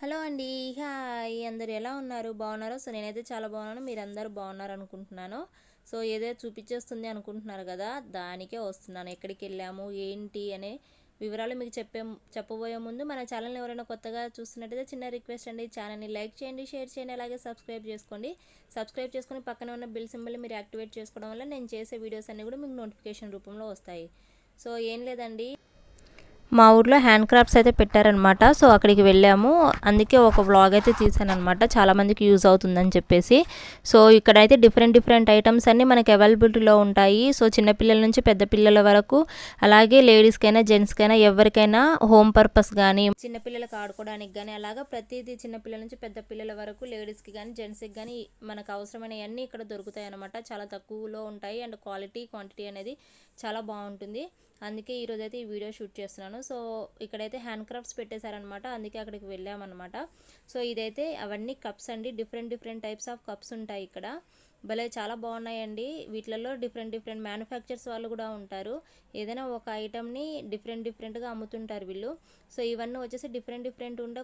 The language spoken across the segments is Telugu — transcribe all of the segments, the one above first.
హలో అండి. హాయ్! అందరూ ఎలా ఉన్నారు? బాగున్నారా? సో, నేనైతే చాలా బాగున్నాను. మీరందరూ బాగున్నారనుకుంటున్నాను. సో, ఏదో చూపిచ్చేస్తుంది అనుకుంటున్నారు గదా! దానికే వస్తున్నాను. ఎక్కడికెళ్ళాము, ఏంటి అనే వివరాలు మీకు చెప్పబోయే ముందు మన ఛానల్‌ని ఎవరైనా కొత్తగా చూస్తున్నట్టయితే చిన్న రిక్వెస్ట్ అండి. ఛానల్‌ని లైక్ చేయండి, షేర్ చేయండి, అలాగే సబ్స్క్రైబ్ చేసుకోండి. సబ్స్క్రైబ్ చేసుకొని పక్కనే ఉన్న బెల్ సింబల్‌ని మీరు యాక్టివేట్ చేసుకోవడం వల్ల నేను చేసే వీడియోస్ అన్నీ కూడా మీకు నోటిఫికేషన్ రూపంలో వస్తాయి. సో, ఏం లేదండి, మా ఊర్లో హ్యాండ్ క్రాఫ్ట్స్ అయితే పెట్టారనమాట. సో అక్కడికి వెళ్ళాము. అందుకే ఒక వ్లాగ్ అయితే తీసాననమాట. చాలామందికి యూజ్ అవుతుందని చెప్పేసి. సో ఇక్కడైతే డిఫరెంట్ ఐటమ్స్ అన్నీ మనకి అవైలబిలిటీలో ఉంటాయి. సో చిన్నపిల్లల నుంచి పెద్ద పిల్లల వరకు, అలాగే లేడీస్కైనా జెంట్స్కైనా ఎవరికైనా హోమ్ పర్పస్ కానీ చిన్నపిల్లలకు ఆడుకోవడానికి కానీ అలాగా ప్రతిదీ చిన్నపిల్లల నుంచి పెద్ద పిల్లల వరకు లేడీస్కి కానీ జెంట్స్కి కానీ మనకు అవసరమైనవన్నీ ఇక్కడ దొరుకుతాయి అనమాట. చాలా తక్కువలో ఉంటాయి అండ్ క్వాంటిటీ అనేది చాలా బాగుంటుంది. అందుకే ఈరోజైతే ఈ వీడియో షూట్ చేస్తున్నాను. సో ఇక్కడైతే హ్యాండ్ క్రాఫ్ట్స్ పెట్టేశారనమాట. అందుకే అక్కడికి వెళ్ళామన్నమాట. సో ఇదైతే అవన్నీ కప్స్ అండి. డిఫరెంట్ టైప్స్ ఆఫ్ కప్స్ ఉంటాయి ఇక్కడ. భలే చాలా బాగున్నాయండి. వీటిలలో డిఫరెంట్ మ్యానుఫ్యాక్చర్స్ వాళ్ళు కూడా ఉంటారు. ఏదైనా ఒక ఐటమ్ని డిఫరెంట్గా అమ్ముతుంటారు వీళ్ళు. సో ఇవన్నీ వచ్చేసి డిఫరెంట్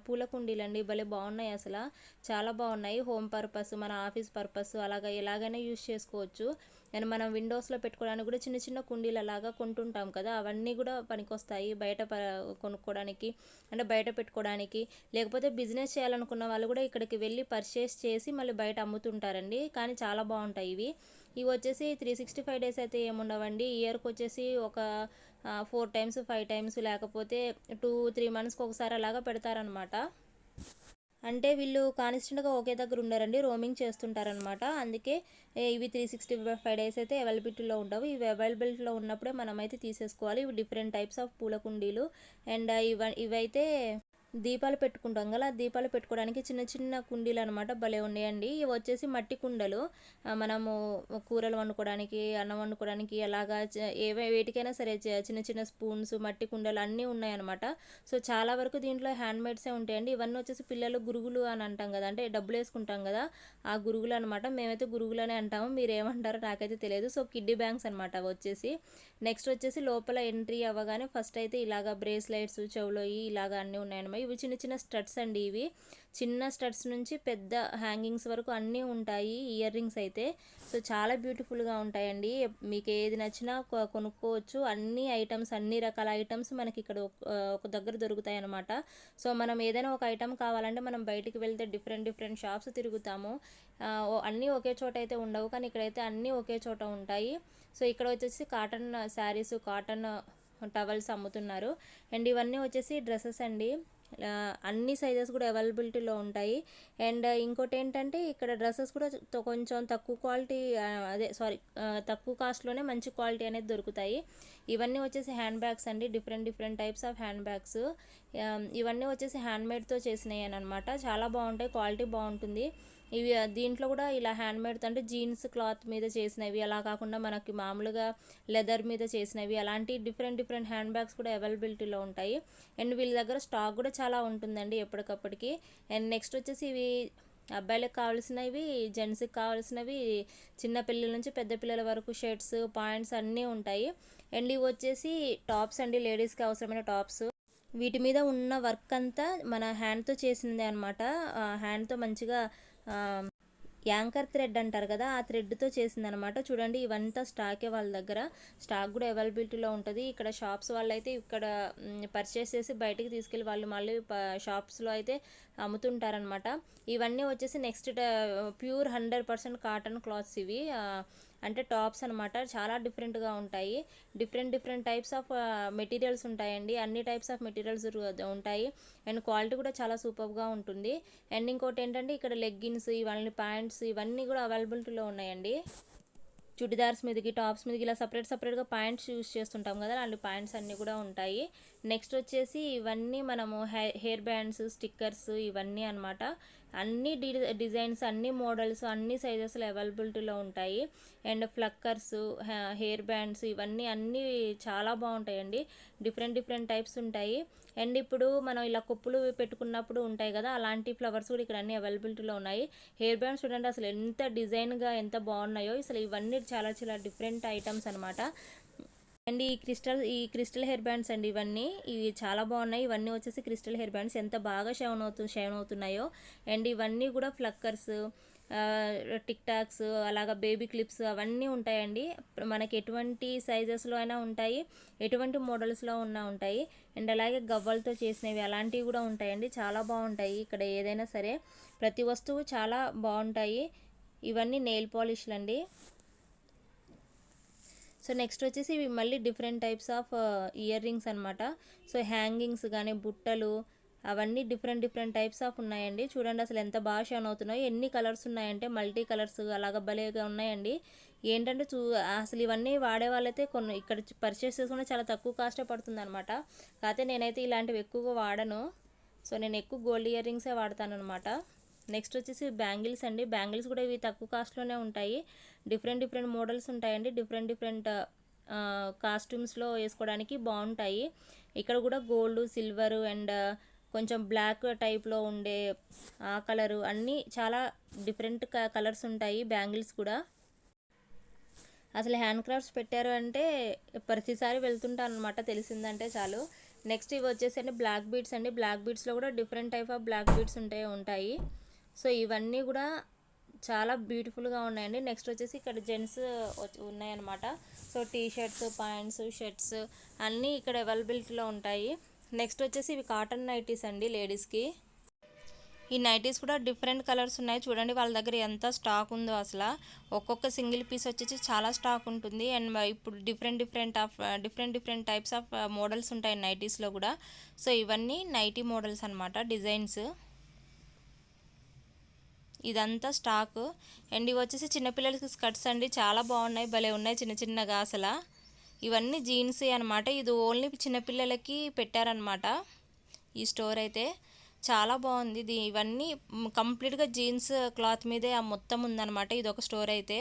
పూల కుండీలండి. భలే బాగున్నాయి అసలు. చాలా బాగున్నాయి. హోమ్ పర్పస్, మన ఆఫీస్ పర్పస్ అలాగా ఎలాగైనా యూస్ చేసుకోవచ్చు. అండ్ మనం విండోస్లో పెట్టుకోవడానికి కూడా చిన్న కుండీలు అలాగా కొంటుంటాం కదా, అవన్నీ కూడా పనికొస్తాయి బయట కొనుక్కోవడానికి, అంటే బయట పెట్టుకోవడానికి. లేకపోతే బిజినెస్ చేయాలనుకున్న వాళ్ళు కూడా ఇక్కడికి వెళ్ళి పర్చేస్ చేసి మళ్ళీ బయట అమ్ముతుంటారండి. కానీ చాలా బాగుంటాయి ఇవి. ఇవి వచ్చేసి 365 డేస్ అయితే ఏముండవండి. ఇయర్కి వచ్చేసి ఒక 4 టైమ్స్ 5 టైమ్స్ లేకపోతే 2-3 మంత్స్కి ఒకసారి అలాగా పెడతారనమాట. అంటే వీళ్ళు కాన్స్టెంట్గా ఒకే దగ్గర ఉండరండి, రోమింగ్ చేస్తుంటారనమాట. అందుకే ఇవి 365 డేస్ అయితే అవైలబిలిటీలో ఉండవు. ఇవి అవైలబిలిటీలో ఉన్నప్పుడే మనమైతే తీసేసుకోవాలి. ఇవి డిఫరెంట్ టైప్స్ ఆఫ్ పూల కుండీలు. అండ్ ఇవైతే దీపాలు పెట్టుకుంటాం కదా, దీపాలు పెట్టుకోవడానికి చిన్న కుండీలు అనమాట. భలే ఉన్నాయండి. ఇవి వచ్చేసి మట్టి కుండలు. మనము కూరలు వండుకోవడానికి, అన్నం వండుకోవడానికి అలాగా వేటికైనా సరే చిన్న స్పూన్స్, మట్టి కుండలు అన్నీ ఉన్నాయన్నమాట. సో చాలా వరకు దీంట్లో హ్యాండ్ మేడ్సే ఉంటాయండి. ఇవన్నీ వచ్చేసి పిల్లలు గురుగులు అని అంటాం కదా, అంటే డబ్బులు వేసుకుంటాం కదా, ఆ గురుగులు అనమాట. మేమైతే గురుగులు అనే అంటాము, మీరు ఏమంటారో నాకైతే తెలియదు. సో కిడ్డీ బ్యాంక్స్ అనమాట అవి వచ్చేసి. నెక్స్ట్ వచ్చేసి లోపల ఎంట్రీ అవ్వగానే ఫస్ట్ అయితే ఇలాగా బ్రేస్లెట్స్, చెవులో ఇలాగా అన్నీ ఉన్నాయన్నమాట. ఇవి చిన్న స్టడ్స్ అండి. ఇవి చిన్న స్టడ్స్ నుంచి పెద్ద హ్యాంగింగ్స్ వరకు అన్నీ ఉంటాయి. ఇయర్ రింగ్స్ అయితే సో చాలా బ్యూటిఫుల్గా ఉంటాయండి. మీకు ఏది నచ్చినా కొనుక్కోవచ్చు. అన్ని ఐటమ్స్, అన్ని రకాల ఐటమ్స్ మనకి ఇక్కడ ఒక దగ్గర దొరుకుతాయి అన్నమాట. సో మనం ఏదైనా ఒక ఐటమ్ కావాలంటే మనం బయటికి వెళ్తే డిఫరెంట్ షాప్స్ తిరుగుతాము. అన్నీ ఒకే చోట అయితే ఉండవు, కానీ ఇక్కడైతే అన్నీ ఒకే చోట ఉంటాయి. సో ఇక్కడ వచ్చేసి కాటన్ శారీస్, కాటన్ టవల్స్ అమ్ముతున్నారు. అండ్ ఇవన్నీ వచ్చేసి డ్రెస్సెస్ అండి. అన్ని సైజెస్ కూడా అవైలబిలిటీలో ఉంటాయి. అండ్ ఇంకోటి ఏంటంటే ఇక్కడ డ్రెస్సెస్ కూడా కొంచెం తక్కువ క్వాలిటీ, తక్కువ కాస్ట్లోనే మంచి క్వాలిటీ అనేది దొరుకుతాయి. ఇవన్నీ వచ్చేసి హ్యాండ్ బ్యాగ్స్ అండి. Different types of hand bags. ఇవన్నీ వచ్చేసి హ్యాండ్ మేడ్తో చేసినాయి అనమాట. చాలా బాగుంటాయి, క్వాలిటీ బాగుంటుంది. ఇవి దీంట్లో కూడా ఇలా హ్యాండ్ మేడ్ అంటే జీన్స్ క్లాత్ మీద చేసినవి, అలా కాకుండా మనకి మామూలుగా లెదర్ మీద చేసినవి, అలాంటి డిఫరెంట్ హ్యాండ్ బ్యాగ్స్ కూడా అవైలబిలిటీలో ఉంటాయి. అండ్ వీళ్ళ దగ్గర స్టాక్ కూడా చాలా ఉంటుందండి ఎప్పటికప్పటికి. అండ్ నెక్స్ట్ వచ్చేసి ఇవి అబ్బాయిలకు కావాల్సినవి, జెంట్స్కి కావాల్సినవి, చిన్న పిల్లల నుంచి పెద్ద పిల్లల వరకు షర్ట్స్, పాయింట్స్ అన్నీ ఉంటాయి. అండ్ ఇవి వచ్చేసి టాప్స్ అండి, లేడీస్కి అవసరమైన టాప్స్. వీటి మీద ఉన్న వర్క్ అంతా మన హ్యాండ్తో చేసిందే అనమాట. హ్యాండ్తో మంచిగా యాంకర్ థ్రెడ్ అంటారు కదా, ఆ థ్రెడ్తో చేసిందనమాట. చూడండి ఇవంతా స్టాకే వాళ్ళ దగ్గర. స్టాక్ కూడా అవైలబిలిటీలో ఉంటుంది. ఇక్కడ షాప్స్ వాళ్ళు అయితే ఇక్కడ పర్చేస్ చేసి బయటికి తీసుకెళ్ళి వాళ్ళు మళ్ళీ షాప్స్లో అయితే అమ్ముతుంటారనమాట. ఇవన్నీ వచ్చేసి నెక్స్ట్ ప్యూర్ 100% కాటన్ క్లాత్స్ ఇవి. అంటే టాప్స్ అనమాట. చాలా డిఫరెంట్గా ఉంటాయి. డిఫరెంట్ టైప్స్ ఆఫ్ మెటీరియల్స్ ఉంటాయండి. అన్ని టైప్స్ ఆఫ్ మెటీరియల్స్ ఉంటాయి. అండ్ క్వాలిటీ కూడా చాలా సూపర్గా ఉంటుంది. అండ్ ఇంకోటి ఏంటంటే ఇక్కడ లెగ్గిన్స్, ఇవన్నీ ప్యాంట్స్, ఇవన్నీ కూడా అవైలబిలిటీలో ఉన్నాయండి. చుడిదార్స్ మీదకి, టాప్స్ మీదకి ఇలా సపరేట్గా ప్యాంట్స్ యూస్ చేస్తుంటాం కదా, అలాంటి ప్యాంట్స్ అన్నీ కూడా ఉంటాయి. నెక్స్ట్ వచ్చేసి ఇవన్నీ మనము హెయిర్ బ్యాండ్స్, స్టిక్కర్స్ ఇవన్నీ అనమాట. అన్ని డిజైన్స్, అన్ని మోడల్స్, అన్ని సైజెస్లో అవైలబిలిటీలో ఉంటాయి. అండ్ ఫ్లక్కర్స్, హెయిర్ బ్యాండ్స్ ఇవన్నీ అన్నీ చాలా బాగుంటాయండి. డిఫరెంట్ టైప్స్ ఉంటాయి. అండ్ ఇప్పుడు మనం ఇలా కొప్పులు పెట్టుకున్నప్పుడు ఉంటాయి కదా, అలాంటి ఫ్లవర్స్ కూడా ఇక్కడ అన్ని అవైలబిలిటీలో ఉన్నాయి. హెయిర్ బ్యాండ్స్ చూడండి అసలు ఎంత డిజైన్గా ఎంత బాగున్నాయో. అసలు ఇవన్నీ చాలా డిఫరెంట్ ఐటమ్స్ అనమాట. అండ్ ఈ క్రిస్టల్ హెయిర్ బ్యాండ్స్ అండి. ఇవి చాలా బాగున్నాయి. ఇవన్నీ వచ్చేసి క్రిస్టల్ హెయిర్ బ్యాండ్స్ ఎంత బాగా షైన్ అవుతున్నాయో. అండ్ ఇవన్నీ కూడా ఫ్లక్కర్స్, టిక్ టాక్స్, అలాగా బేబీ క్లిప్స్ అవన్నీ ఉంటాయండి. మనకి ఎటువంటి సైజెస్లో అయినా ఉంటాయి, ఎటువంటి మోడల్స్లో ఉంటాయి. అండ్ అలాగే గవ్వలతో చేసినవి అలాంటివి కూడా ఉంటాయండి. చాలా బాగుంటాయి ఇక్కడ ఏదైనా సరే, ప్రతి వస్తువు చాలా బాగుంటాయి. ఇవన్నీ నెయిల్ పాలిష్లు అండి. సో నెక్స్ట్ వచ్చేసి ఇవి మళ్ళీ different types of ear rings అనమాట. సో హ్యాంగింగ్స్ కానీ బుట్టలు అవన్నీ డిఫరెంట్ టైప్స్ ఆఫ్ ఉన్నాయండి. చూడండి అసలు ఎంత బాగా షైన్ అవుతున్నాయో. ఎన్ని కలర్స్ ఉన్నాయంటే మల్టీ కలర్స్ అలాగ భలేగా ఉన్నాయండి. ఏంటంటే అసలు ఇవన్నీ వాడే వాళ్ళైతే కొన్ని ఇక్కడ పర్చేస్ చేసుకుంటే చాలా తక్కువ కాస్టే పడుతుంది అనమాట. కాకపోతే నేనైతే ఇలాంటివి ఎక్కువగా వాడను. సో నేను ఎక్కువ గోల్డ్ ఇయర్ రింగ్సే వాడతాను అనమాట. నెక్స్ట్ వచ్చేసి బ్యాంగిల్స్ అండి. బ్యాంగిల్స్ కూడా ఇవి తక్కువ కాస్ట్లోనే ఉంటాయి. డిఫరెంట్ మోడల్స్ ఉంటాయండి. డిఫరెంట్ కాస్ట్యూమ్స్లో వేసుకోవడానికి బాగుంటాయి. ఇక్కడ కూడా గోల్డ్, సిల్వర్ అండ్ కొంచెం బ్లాక్ టైప్లో ఉండే ఆ కలరు అన్నీ చాలా డిఫరెంట్ కలర్స్ ఉంటాయి బ్యాంగిల్స్ కూడా. అసలు హ్యాండ్ క్రాఫ్ట్స్ పెట్టారు అంటే ప్రతిసారి వెళ్తుంటాను అనమాట, తెలిసిందంటే చాలు. నెక్స్ట్ ఇవి వచ్చేసి అండి బ్లాక్ బీడ్స్ అండి. బ్లాక్ బీడ్స్లో కూడా different type of black beads ఉంటాయి. సో ఇవన్నీ కూడా చాలా బ్యూటిఫుల్గా ఉన్నాయండి. నెక్స్ట్ వచ్చేసి ఇక్కడ జెంట్స్ ఉన్నాయన్నమాట. So T shirts, pants, shirts అన్నీ ఇక్కడ అవైలబిలిటీలో ఉంటాయి. నెక్స్ట్ వచ్చేసి ఇవి కాటన్ నైటీస్ అండి లేడీస్కి. ఈ నైటీస్ కూడా డిఫరెంట్ కలర్స్ ఉన్నాయి. చూడండి వాళ్ళ దగ్గర ఎంత స్టాక్ ఉందో అసలు. ఒక్కొక్క సింగిల్ పీస్ వచ్చేసి చాలా స్టాక్ ఉంటుంది. అండ్ ఇప్పుడు డిఫరెంట్ టైప్స్ ఆఫ్ మోడల్స్ ఉంటాయి నైటీస్లో కూడా. సో ఇవన్నీ నైటీ మోడల్స్ అనమాట, డిజైన్స్. ఇదంతా స్టాక్. అండ్ ఇవి వచ్చేసి చిన్నపిల్లలకి స్కర్ట్స్ అండి. చాలా బాగున్నాయి, భలే ఉన్నాయి చిన్నగా అసలు. ఇవన్నీ జీన్స్ అనమాట. ఇది ఓన్లీ చిన్నపిల్లలకి పెట్టారనమాట ఈ స్టోర్ అయితే. చాలా బాగుంది ఇది. ఇవన్నీ కంప్లీట్గా జీన్స్ క్లాత్ మీదే మొత్తం ఉందన్నమాట. ఇది ఒక స్టోర్ అయితే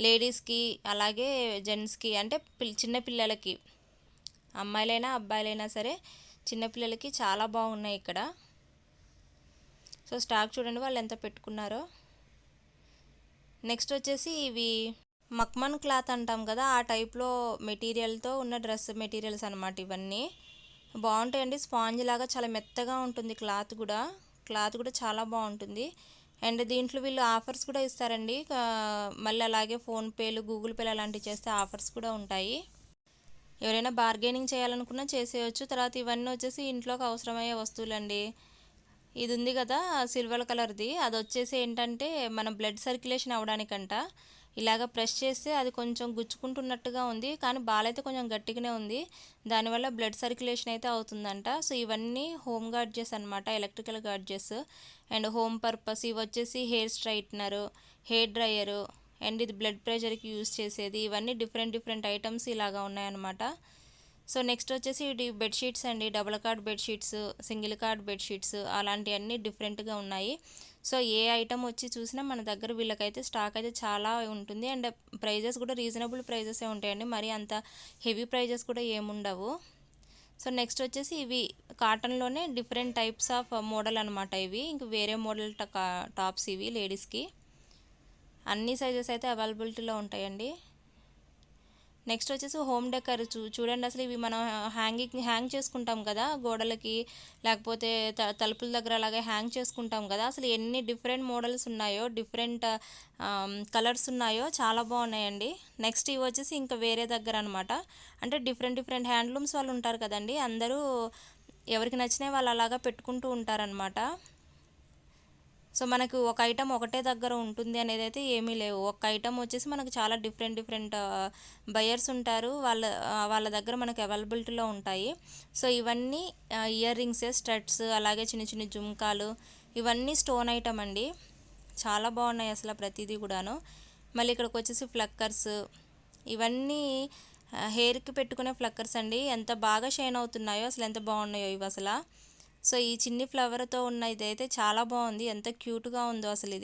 లేడీస్కి అలాగే జెంట్స్కి, అంటే చిన్నపిల్లలకి, అమ్మాయిలైనా అబ్బాయిలైనా సరే చిన్నపిల్లలకి చాలా బాగున్నాయి ఇక్కడ. సో స్టాక్ చూడండి వాళ్ళు ఎంత పెట్టుకున్నారో. నెక్స్ట్ వచ్చేసి ఇవి మక్మన్ క్లాత్ అంటాం కదా, ఆ టైప్లో మెటీరియల్తో ఉన్న డ్రెస్ మెటీరియల్స్ అనమాట. ఇవన్నీ బాగుంటాయండి. స్పాంజ్ లాగా చాలా మెత్తగా ఉంటుంది క్లాత్ కూడా చాలా బాగుంటుంది. అండ్ దీంట్లో వీళ్ళు ఆఫర్స్ కూడా ఇస్తారండి. మళ్ళీ అలాగే ఫోన్పేలు, గూగుల్ పేలు అలాంటివి చేస్తే ఆఫర్స్ కూడా ఉంటాయి. ఎవరైనా బార్గెనింగ్ చేయాలనుకున్నా చేసేయచ్చు. తర్వాత ఇవన్నీ వచ్చేసి ఇంట్లోకి అవసరమయ్యే వస్తువులండి. ఇది ఉంది కదా సిల్వర్ కలర్ది, అది వచ్చేసి ఏంటంటే మన బ్లడ్ సర్క్యులేషన్ అవ్వడానికంట. ఇలాగ ప్రెస్ చేస్తే అది కొంచెం గుచ్చుకుంటున్నట్టుగా ఉంది, కానీ బాల్ అయితే కొంచెం గట్టిగానే ఉంది. దానివల్ల బ్లడ్ సర్క్యులేషన్ అయితే అవుతుందంట. సో ఇవన్నీ హోమ్ గార్డ్జెస్ అనమాట, ఎలక్ట్రికల్ గార్డ్జెస్ అండ్ హోమ్ పర్పస్. ఇవి వచ్చేసి హెయిర్ స్ట్రైట్నరు, హెయిర్ డ్రయరు అండ్ ఇది బ్లడ్ ప్రెషర్కి యూజ్ చేసేది. ఇవన్నీ డిఫరెంట్ ఐటమ్స్ ఇలాగా ఉన్నాయన్నమాట. సో నెక్స్ట్ వచ్చేసి ఇది బెడ్షీట్స్ అండి. Double card bedsheets, single card bedsheets అలాంటివన్నీ డిఫరెంట్గా ఉన్నాయి. సో ఏ ఐటమ్ వచ్చి చూసినా మన దగ్గర వీళ్ళకైతే స్టాక్ అయితే చాలా ఉంటుంది. అండ్ ప్రైజెస్ కూడా రీజనబుల్ ప్రైజెసే ఉంటాయండి, మరి అంత హెవీ ప్రైజెస్ కూడా ఏముండవు. సో నెక్స్ట్ వచ్చేసి ఇవి కాటన్లోనే డిఫరెంట్ టైప్స్ ఆఫ్ మోడల్ అనమాట. ఇవి ఇంక వేరే మోడల్ టాప్స్ ఇవి లేడీస్కి. అన్ని సైజెస్ అయితే అవైలబిలిటీలో ఉంటాయండి. నెక్స్ట్ వచ్చేసి హోమ్ డెకర్ చూడండి అసలు. ఇవి మనం హ్యాంగ్ చేసుకుంటాం కదా గోడలకి, లేకపోతే తలుపుల దగ్గర అలాగే హ్యాంగ్ చేసుకుంటాం కదా. అసలు ఎన్ని డిఫరెంట్ మోడల్స్ ఉన్నాయో, డిఫరెంట్ కలర్స్ ఉన్నాయో, చాలా బాగున్నాయండి. నెక్స్ట్ ఇవి వచ్చేసి ఇంకా వేరే దగ్గర అనమాట. అంటే డిఫరెంట్ హ్యాండ్లూమ్స్ వాళ్ళు ఉంటారు కదండి, అందరూ ఎవరికి నచ్చినా వాళ్ళు అలాగా పెట్టుకుంటూ ఉంటారనమాట. సో మనకు ఒక ఐటమ్ ఒకటే దగ్గర ఉంటుంది అనేది అయితే ఏమీ లేవు. ఒక ఐటమ్ వచ్చేసి మనకు చాలా డిఫరెంట్ బయర్స్ ఉంటారు, వాళ్ళ దగ్గర మనకు అవైలబిలిటీలో ఉంటాయి. సో ఇవన్నీ ఇయర్ రింగ్స్, స్టడ్స్, అలాగే చిన్న జుమ్కాలు, ఇవన్నీ స్టోన్ ఐటమ్ అండి. చాలా బాగున్నాయి అసలు ప్రతిదీ కూడాను. మళ్ళీ ఇక్కడికి వచ్చేసి ఫ్లక్కర్స్, ఇవన్నీ హెయిర్కి పెట్టుకునే ఫ్లక్కర్స్ అండి. ఎంత బాగా షైన్ అవుతున్నాయో అసలు, ఎంత బాగున్నాయో ఇవి అసలు. సో ఈ చిన్ని ఫ్లవర్తో ఉన్న ఇదైతే చాలా బాగుంది, ఎంత క్యూట్గా ఉందో అసలు.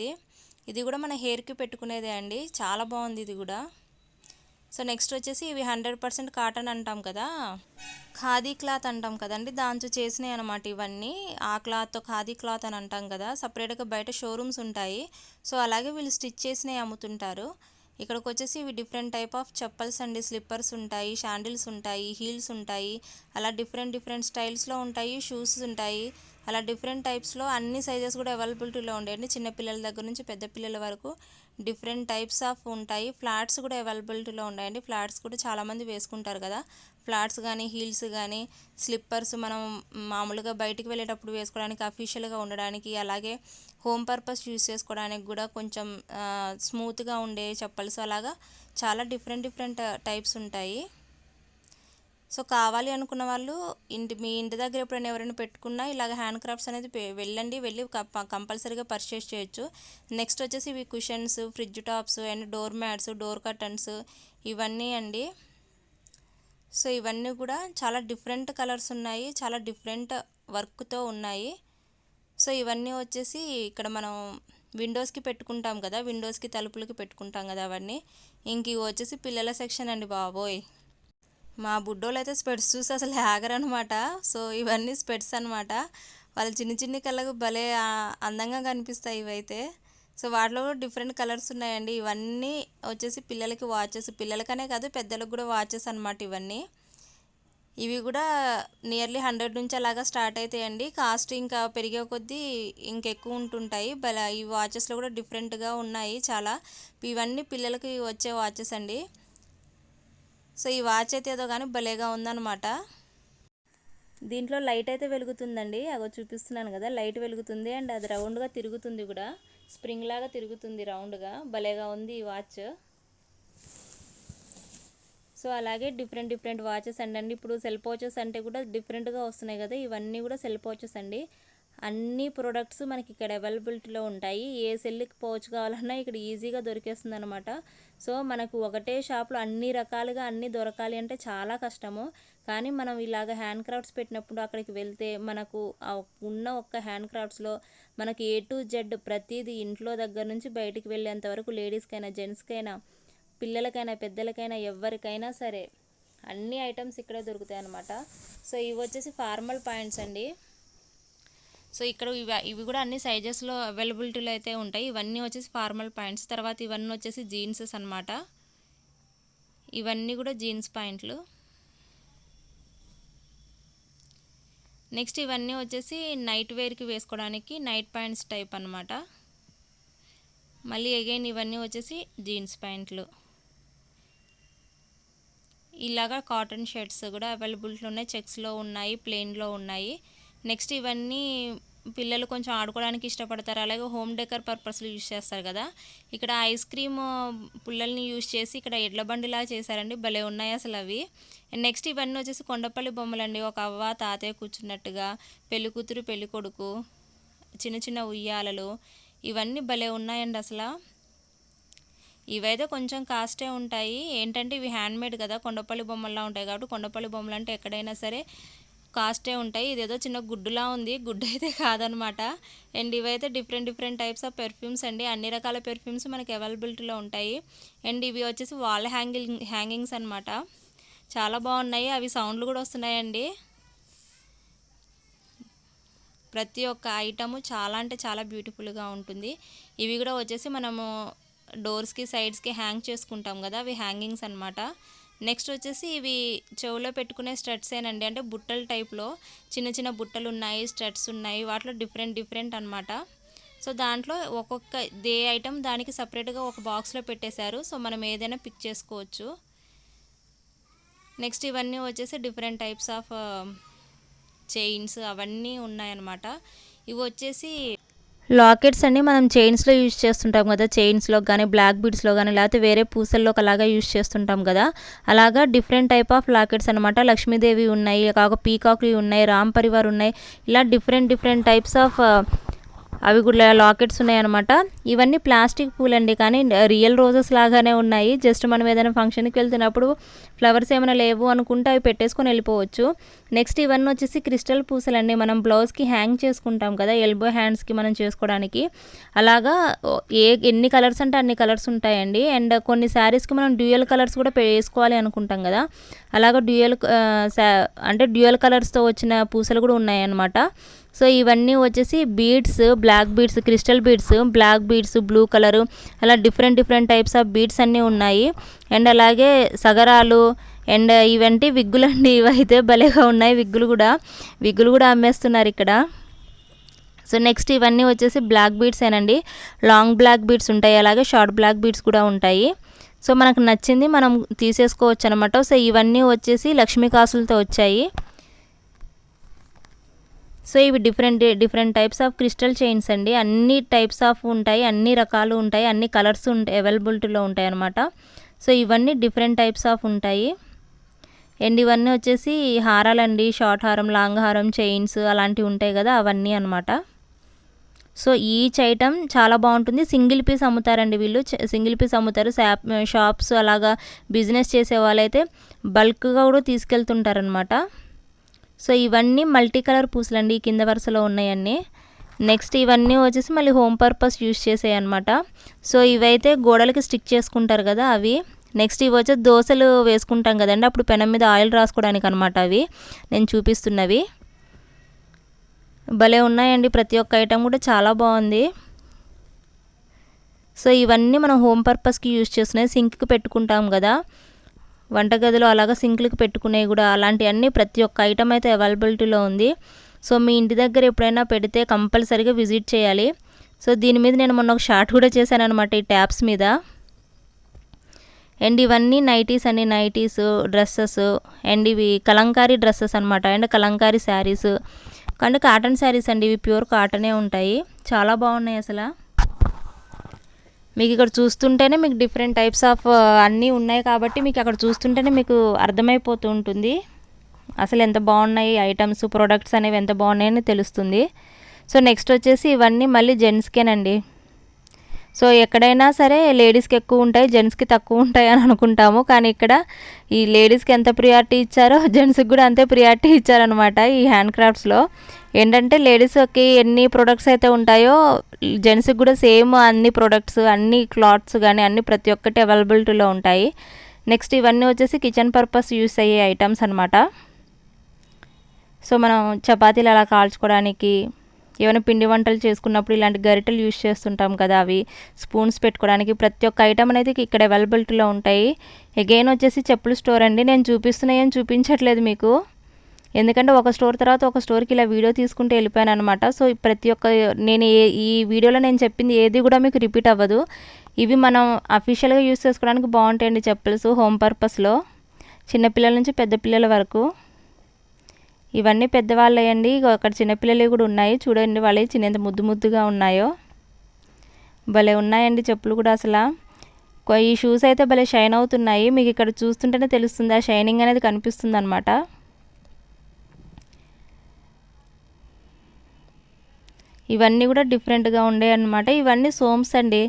ఇది కూడా మన హెయిర్కి పెట్టుకునేదే అండి, చాలా బాగుంది ఇది కూడా. సో నెక్స్ట్ వచ్చేసి ఇవి 100% కాటన్ అంటాం కదా, ఖాదీ క్లాత్ అంటాం కదండి, దాంతో చేసినాయి అనమాట ఇవన్నీ. ఆ క్లాత్తో ఖాదీ క్లాత్ అని అంటాం కదా, సపరేట్గా బయట షోరూమ్స్ ఉంటాయి. సో అలాగే వీళ్ళు స్టిచ్ చేసినవి అమ్ముతుంటారు. ఇక్కడికి వచ్చేసి ఇవి డిఫరెంట్ టైప్ ఆఫ్ చెప్పల్స్ అండి. స్లిప్పర్స్ ఉంటాయి, శాండిల్స్ ఉంటాయి, హీల్స్ ఉంటాయి, అలా డిఫరెంట్ స్టైల్స్లో ఉంటాయి. షూస్ ఉంటాయి, అలా డిఫరెంట్ టైప్స్లో అన్ని సైజెస్ కూడా అవైలబిలిటీలో ఉంటాయండి. చిన్నపిల్లల దగ్గర నుంచి పెద్ద పిల్లల వరకు డిఫరెంట్ టైప్స్ ఆఫ్ ఉంటాయి. ఫ్లాట్స్ కూడా అవైలబిలిటీలో ఉన్నాయండి. ఫ్లాట్స్ కూడా చాలామంది వేసుకుంటారు కదా, ఫ్లాట్స్ కానీ హీల్స్ కానీ స్లిప్పర్స్ మనం మామూలుగా బయటికి వెళ్ళేటప్పుడు వేసుకోవడానికి, అఫీషియల్గా ఉండడానికి, అలాగే హోమ్ పర్పస్ యూస్ చేసుకోవడానికి కూడా కొంచెం స్మూత్గా ఉండే చెప్పల్స్, అలాగా చాలా డిఫరెంట్ టైప్స్ ఉంటాయి. సో కావాలి అనుకున్న వాళ్ళు మీ ఇంటి దగ్గర ఎప్పుడైనా ఎవరైనా పెట్టుకున్నా ఇలాగ హ్యాండ్ క్రాఫ్ట్స్ అనేది వెళ్ళి కంపల్సరీగా పర్చేస్ చేయొచ్చు. నెక్స్ట్ వచ్చేసి ఇవి cushions, fridge tops and door mats, door curtains ఇవన్నీ అండి. సో ఇవన్నీ కూడా చాలా డిఫరెంట్ కలర్స్ ఉన్నాయి, చాలా డిఫరెంట్ వర్క్తో ఉన్నాయి. సో ఇవన్నీ వచ్చేసి ఇక్కడ మనం విండోస్కి పెట్టుకుంటాం కదా, విండోస్కి తలుపులకి పెట్టుకుంటాం కదా అవన్నీ. ఇంక ఇవి వచ్చేసి పిల్లల సెక్షన్ అండి బాబోయ్. మా బుడ్డోళ్ళు అయితే స్పెట్స్ చూసి అసలు ఆగరనమాట. సో ఇవన్నీ స్పెట్స్ అనమాట. వాళ్ళు చిన్ని కళ్ళకు భలే అందంగా కనిపిస్తాయి ఇవైతే. సో వాటిలో కూడా డిఫరెంట్ కలర్స్ ఉన్నాయండి. ఇవన్నీ వచ్చేసి పిల్లలకి వాచెస్, పిల్లలకనే కాదు పెద్దలకు కూడా వాచెస్ అనమాట ఇవన్నీ. ఇవి కూడా నియర్లీ 100 నుంచి అలాగా స్టార్ట్ అవుతాయండి. కాస్ట్ ఇంకా పెరిగే కొద్దీ ఇంకెక్కువ ఉంటుంటాయి. ఈ వాచెస్లో కూడా డిఫరెంట్గా ఉన్నాయి చాలా. ఇవన్నీ పిల్లలకి వచ్చే వాచెస్ అండి. సో ఈ వాచ్ అయితే ఏదో కానీ భలేగా ఉందన్నమాట. దీంట్లో లైట్ అయితే వెలుగుతుందండి, అగో చూపిస్తున్నాను కదా, లైట్ వెలుగుతుంది అండ్ అది రౌండ్గా తిరుగుతుంది కూడా, స్ప్రింగ్ లాగా తిరుగుతుంది రౌండ్గా. భలేగా ఉంది ఈ వాచ్. సో అలాగే డిఫరెంట్ వాచెస్ అండి. ఇప్పుడు సెల్ పౌచెస్ అంటే కూడా డిఫరెంట్గా వస్తున్నాయి కదా, ఇవన్నీ కూడా సెల్ పౌచెస్ అండి. అన్ని ప్రోడక్ట్స్ మనకి ఇక్కడ అవైలబిలిటీలో ఉంటాయి. ఏ సెల్కి పౌచ్ కావాలన్నా ఇక్కడ ఈజీగా దొరికేస్తుంది అనమాట. సో మనకు ఒకటే షాప్లో అన్ని రకాలుగా అన్నీ దొరకాలి అంటే చాలా కష్టము. కానీ మనం ఇలాగ హ్యాండ్ క్రాఫ్ట్స్ పెట్టినప్పుడు అక్కడికి వెళ్తే మనకు ఉన్న ఒక్క హ్యాండ్ క్రాఫ్ట్స్లో మనకి A to Z ప్రతిదీ, ఇంట్లో దగ్గర నుంచి బయటికి వెళ్ళేంత వరకు, లేడీస్కైనా జెంట్స్కైనా పిల్లలకైనా పెద్దలకైనా ఎవరికైనా సరే అన్ని ఐటమ్స్ ఇక్కడే దొరుకుతాయి అన్నమాట. సో ఇవి వచ్చేసి ఫార్మల్ ప్యాంట్స్ అండి. సో ఇక్కడ ఇవి కూడా అన్ని సైజెస్లో అవైలబిలిటీలో అయితే ఉంటాయి. ఇవన్నీ వచ్చేసి ఫార్మల్ ప్యాంట్స్. తర్వాత ఇవన్నీ వచ్చేసి జీన్సెస్ అనమాట. ఇవన్నీ కూడా జీన్స్ ప్యాంట్లు. నెక్స్ట్ ఇవన్నీ వచ్చేసి నైట్ వేర్కి వేసుకోవడానికి నైట్ ప్యాంట్స్ టైప్ అనమాట. మళ్ళీ అగైన్ ఇవన్నీ వచ్చేసి జీన్స్ ప్యాంట్లు. ఇలాగా కాటన్ షర్ట్స్ కూడా అవైలబిలిటీలో ఉన్నాయి, చెక్స్లో ఉన్నాయి, ప్లెయిన్లో ఉన్నాయి. నెక్స్ట్ ఇవన్నీ పిల్లలు కొంచెం ఆడుకోవడానికి ఇష్టపడతారు, అలాగే హోమ్ డెకర్ పర్పస్లో యూజ్ చేస్తారు కదా. ఇక్కడ ఐస్ క్రీమ్ పుల్లల్ని యూజ్ చేసి ఇక్కడ ఎడ్ల బండిలా చేశారండి, భలే ఉన్నాయి అసలు అవి. నెక్స్ట్ ఇవన్నీ వచ్చేసి కొండపల్లి బొమ్మలండి. ఒక అవ్వ తాతయ్య కూర్చున్నట్టుగా, పెళ్లి కూతురు పెళ్లి కొడుకు, చిన్న ఉయ్యాలలు, ఇవన్నీ భలే ఉన్నాయండి అసలు. ఇవైతే కొంచెం కాస్టే ఉంటాయి. ఏంటంటే ఇవి హ్యాండ్మేడ్ కదా, కొండపల్లి బొమ్మల్లా ఉంటాయి కాబట్టి, కొండపల్లి బొమ్మలు అంటే ఎక్కడైనా సరే కాస్టే ఉంటాయి. ఇదేదో చిన్న గుడ్డులా ఉంది, గుడ్డు అయితే కాదనమాట. అండ్ ఇవైతే డిఫరెంట్ టైప్స్ ఆఫ్ పెర్ఫ్యూమ్స్ అండి. అన్ని రకాల పెర్ఫ్యూమ్స్ మనకి అవైలబిలిటీలో ఉంటాయి. అండ్ ఇవి వచ్చేసి వాల్ హ్యాంగింగ్స్ అనమాట. చాలా బాగున్నాయి, అవి సౌండ్లు కూడా వస్తున్నాయండి. ప్రతి ఒక్క ఐటము చాలా అంటే చాలా బ్యూటిఫుల్గా ఉంటుంది. ఇవి కూడా వచ్చేసి మనము డోర్స్కి సైడ్స్కి హ్యాంగ్ చేసుకుంటాం కదా, అవి హ్యాంగింగ్స్ అనమాట. నెక్స్ట్ వచ్చేసి ఇవి చెవులో పెట్టుకునే స్టడ్సేనండి. అంటే బుట్టల టైప్లో చిన్న బుట్టలు ఉన్నాయి, స్టడ్స్ ఉన్నాయి, వాటిలో డిఫరెంట్ అనమాట. సో దాంట్లో ఒక్కొక్క ఐటమ్ దానికి సపరేట్గా ఒక బాక్స్లో పెట్టేశారు. సో మనం ఏదైనా పిక్ చేసుకోవచ్చు. నెక్స్ట్ ఇవన్నీ వచ్చేసి డిఫరెంట్ టైప్స్ ఆఫ్ చైన్స్ అవన్నీ ఉన్నాయన్నమాట. ఇవి వచ్చేసి లాకెట్స్ అండి. మనం చైన్స్లో యూజ్ చేస్తుంటాం కదా, చైన్స్లో కానీ బ్లాక్ బీడ్స్లో కానీ లేకపోతే వేరే పూసల్లో అలాగా యూజ్ చేస్తుంటాం కదా, అలాగా డిఫరెంట్ టైప్ ఆఫ్ లాకెట్స్ అనమాట. లక్ష్మీదేవి ఉన్నాయి, కాక పీకాక్వి ఉన్నాయి, రామ్ పరివార్ ఉన్నాయి, ఇలా డిఫరెంట్ టైప్స్ ఆఫ్ అవి కూడా లాకెట్స్ ఉన్నాయన్నమాట. ఇవన్నీ ప్లాస్టిక్ పూలండి, కానీ రియల్ రోజెస్ లాగానే ఉన్నాయి. జస్ట్ మనం ఏదైనా ఫంక్షన్కి వెళ్తున్నప్పుడు ఫ్లవర్స్ ఏమైనా లేవు అనుకుంటే అవి పెట్టేసుకొని వెళ్ళిపోవచ్చు. నెక్స్ట్ ఇవన్నీ వచ్చేసి క్రిస్టల్ పూసలండి. మనం బ్లౌజ్కి హ్యాంగ్ చేసుకుంటాం కదా, ఎల్బో హ్యాండ్స్కి మనం చేసుకోవడానికి, అలాగా ఎన్ని కలర్స్ అంటే అన్ని కలర్స్ ఉంటాయండి. అండ్ కొన్ని శారీస్కి మనం డ్యూయల్ కలర్స్ కూడా వేసుకోవాలి అనుకుంటాం కదా, అలాగా డ్యూయల్ కలర్స్తో వచ్చిన పూసలు కూడా ఉన్నాయన్నమాట. సో ఇవన్నీ వచ్చేసి beads, black beads, crystal beads, black beads, blue colour, అలా డిఫరెంట్ టైప్స్ ఆఫ్ బీడ్స్ అన్నీ ఉన్నాయి. అండ్ అలాగే సగరాలు అండ్ ఇవంటి విగ్గులు అండి. ఇవైతే భలేగా ఉన్నాయి. విగ్గులు కూడా అమ్మేస్తున్నారు ఇక్కడ. సో నెక్స్ట్ ఇవన్నీ వచ్చేసి బ్లాక్ బీడ్స్ ఏనండి. లాంగ్ బ్లాక్ బీడ్స్ ఉంటాయి, అలాగే షార్ట్ బ్లాక్ బీడ్స్ కూడా ఉంటాయి. సో మనకు నచ్చింది మనం తీసేసుకోవచ్చు అనమాట. సో ఇవన్నీ వచ్చేసి లక్ష్మీ కాసులతో వచ్చాయి. సో ఇవి different types of crystal chains అండి. అన్ని టైప్స్ ఆఫ్ ఉంటాయి, అన్ని రకాలు ఉంటాయి, అన్ని కలర్స్ ఉంటాయి, అవైలబిలిటీలో ఉంటాయి అన్నమాట. సో ఇవన్నీ డిఫరెంట్ టైప్స్ ఆఫ్ ఉంటాయి. అండ్ ఇవన్నీ వచ్చేసి హారాలండి. షార్ట్ హారం, లాంగ్ హారం, చైన్స్ అలాంటివి ఉంటాయి కదా, అవన్నీ అనమాట. సో ఈచ్ ఐటమ్ చాలా బాగుంటుంది. సింగిల్ పీస్ అమ్ముతారండి వీళ్ళు, సింగిల్ పీస్ అమ్ముతారు. షాప్స్ అలాగా బిజినెస్ చేసే వాళ్ళైతే బల్క్గా కూడా తీసుకెళ్తుంటారనమాట. సో ఇవన్నీ మల్టీ కలర్ పూసలండి, కింద వరుసలో ఉన్నాయన్నీ. నెక్స్ట్ ఇవన్నీ వచ్చేసి మళ్ళీ హోమ్ పర్పస్ యూస్ చేసాయి అనమాట. సో ఇవైతే గోడలకి స్టిక్ చేసుకుంటారు కదా అవి. నెక్స్ట్ ఇవి వచ్చి దోశలు వేసుకుంటాం కదండి, అప్పుడు పెనం మీద ఆయిల్ రాసుకోవడానికి అనమాట. అవి నేను చూపిస్తున్నవి భలే ఉన్నాయండి. ప్రతి ఒక్క ఐటెం కూడా చాలా బాగుంది. సో ఇవన్నీ మనం హోమ్ పర్పస్కి యూజ్ చేస్తున్నాయి. సింక్కి పెట్టుకుంటాం కదా వంటగదిలో, అలాగా సింక్లకి పెట్టుకునేవి కూడా, అలాంటివన్నీ ప్రతి ఒక్క ఐటమ్ అయితే అవైలబిలిటీలో ఉంది. సో మీ ఇంటి దగ్గర ఎప్పుడైనా పెడితే కంపల్సరీగా విజిట్ చేయాలి. సో దీని మీద నేను మొన్న ఒక షార్ట్ కూడా చేశాను అనమాట, ఈ ట్యాప్స్ మీద. అండ్ ఇవన్నీ నైటీస్ అండి, నైటీస్, డ్రెస్సెస్. అండ్ ఇవి కలంకారీ డ్రెస్సెస్ అనమాట, అండ్ కలంకారీ శారీస్. కానీ కాటన్ శారీస్ అండి, ఇవి ప్యూర్ కాటనే ఉంటాయి. చాలా బాగున్నాయి అసలు. మీకు ఇక్కడ చూస్తుంటేనే మీకు డిఫరెంట్ టైప్స్ ఆఫ్ అన్నీ ఉన్నాయి కాబట్టి మీకు అక్కడ చూస్తుంటేనే మీకు అర్థమైపోతూ ఉంటుంది అసలు ఎంత బాగున్నాయి ఐటమ్స్, ప్రోడక్ట్స్ అనేవి ఎంత బాగున్నాయని తెలుస్తుంది. సో నెక్స్ట్ వచ్చేసి ఇవన్నీ మళ్ళీ జెంట్స్కేనండి. సో ఎక్కడైనా సరే లేడీస్కి ఎక్కువ ఉంటాయి, జెంట్స్కి తక్కువ ఉంటాయి అని అనుకుంటాము. కానీ ఇక్కడ ఈ లేడీస్కి ఎంత ప్రియారిటీ ఇచ్చారో జెంట్స్కి కూడా అంతే ప్రియారిటీ ఇచ్చారనమాట. ఈ హ్యాండ్ క్రాఫ్ట్స్లో ఏంటంటే లేడీస్కి ఎన్ని ప్రొడక్ట్స్ అయితే ఉంటాయో జెంట్స్కి కూడా సేమ్ అన్ని ప్రొడక్ట్స్, అన్ని క్లాత్స్ కానీ అన్ని ప్రతి ఒక్కటి అవైలబిలిటీలో ఉంటాయి. నెక్స్ట్ ఇవన్నీ వచ్చేసి కిచెన్ పర్పస్ యూస్ అయ్యే ఐటమ్స్ అనమాట. సో మనం చపాతీలు అలా కాల్చుకోవడానికి, ఏమైనా పిండి వంటలు చేసుకున్నప్పుడు ఇలాంటి గరిటెలు యూజ్ చేస్తుంటాం కదా, అవి స్పూన్స్ పెట్టుకోవడానికి ప్రతి ఒక్క ఐటమ్ అనేది ఇక్కడ అవైలబిలిటీలో ఉంటాయి. అగైన్ వచ్చేసి చెప్పుల స్టోర్ అండి. నేను చూపిస్తున్నాయని చూపించట్లేదు మీకు, ఎందుకంటే ఒక స్టోర్ తర్వాత ఒక స్టోర్కి ఇలా వీడియో తీసుకుంటూ వెళ్ళిపోయాను అనమాట. సో ప్రతి ఒక్క నేను ఈ వీడియోలో నేను చెప్పింది ఏది కూడా మీకు రిపీట్ అవ్వదు. ఇవి మనం అఫీషియల్గా యూజ్ చేసుకోవడానికి బాగుంటాయండి చెప్పల్స్, హోమ్ పర్పస్లో, చిన్నపిల్లల నుంచి పెద్ద పిల్లల వరకు. ఇవన్నీ పెద్దవాళ్ళయండి. అక్కడ చిన్నపిల్లలు కూడా ఉన్నాయి చూడండి, వాళ్ళే చిన్న ముద్దుగా ఉన్నాయో, భలే ఉన్నాయండి చెప్పులు కూడా అసలు. ఈ షూస్ అయితే భలే షైన్ అవుతున్నాయి, మీకు ఇక్కడ చూస్తుంటేనే తెలుస్తుంది, ఆ షైనింగ్ అనేది కనిపిస్తుంది అనమాట. ఇవన్నీ కూడా డిఫరెంట్గా ఉండే అనమాట. ఇవన్నీ సోమ్స్ అండి,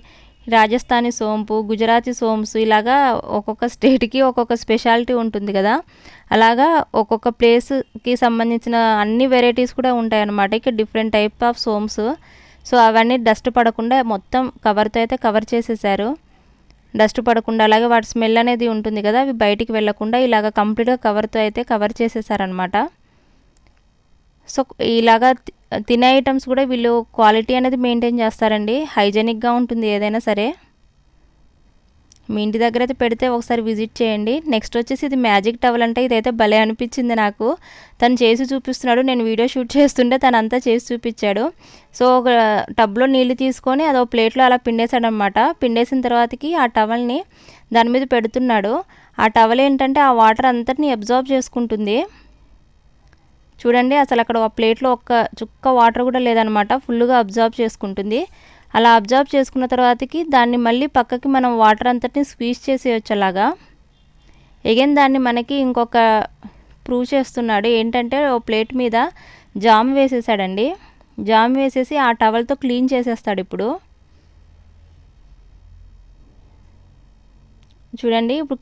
రాజస్థానీ సోంపు, గుజరాతీ సోమ్స్, ఇలాగా ఒక్కొక్క స్టేట్కి ఒక్కొక్క స్పెషాలిటీ ఉంటుంది కదా, అలాగా ఒక్కొక్క ప్లేస్కి సంబంధించిన అన్ని వెరైటీస్ కూడా ఉంటాయన్నమాట. ఇక్కడ డిఫరెంట్ టైప్ ఆఫ్ సోమ్స్. సో అవన్నీ డస్ట్ పడకుండా మొత్తం కవర్తో అయితే కవర్ చేసేసారు, డస్ట్ పడకుండా. అలాగే వాటి స్మెల్ అనేది ఉంటుంది కదా, అవి బయటికి వెళ్ళకుండా ఇలాగ కంప్లీట్గా కవర్తో అయితే కవర్ చేసేసారనమాట. సో ఇలాగా తినే ఐటమ్స్ కూడా వీళ్ళు క్వాలిటీ అనేది మెయింటైన్ చేస్తారండి, హైజెనిక్గా ఉంటుంది ఏదైనా సరే. మీ ఇంటి దగ్గర అయితే పెడితే ఒకసారి విజిట్ చేయండి. నెక్స్ట్ వచ్చేసి ఇది మ్యాజిక్ టవల్ అంటే, ఇదైతే భలే అనిపించింది నాకు. తను చేసి చూపిస్తున్నాడు, నేను వీడియో షూట్ చేస్తుంటే తను అంతా చేసి చూపించాడు. సో ఒక టబ్లో నీళ్ళు తీసుకొని అదో ప్లేట్లో అలా పిండేశాడు అనమాట. పిండేసిన తర్వాతకి ఆ టవల్ని దాని మీద పెడుతున్నాడు. ఆ టవల్ ఏంటంటే ఆ వాటర్ అంతటిని అబ్జార్బ్ చేసుకుంటుంది. చూడండి అసలు అక్కడ ఒక ప్లేట్లో ఒక్క చుక్క వాటర్ కూడా లేదనమాట, ఫుల్గా అబ్జార్బ్ చేసుకుంటుంది. అలా అబ్జార్బ్ చేసుకున్న తర్వాతకి దాన్ని మళ్ళీ పక్కకి మనం వాటర్ అంతటిని స్క్వీజ్ చేసేయచ్చు అలాగా. అగైన్ దాన్ని మనకి ఇంకొక ప్రూవ్ చేస్తున్నాడు, ఏంటంటే ఓ ప్లేట్ మీద జామ్ వేసేసాడండి. జామ్ వేసేసి ఆ టవల్తో క్లీన్ చేసేస్తాడు. ఇప్పుడు చూడండి, ఇప్పుడు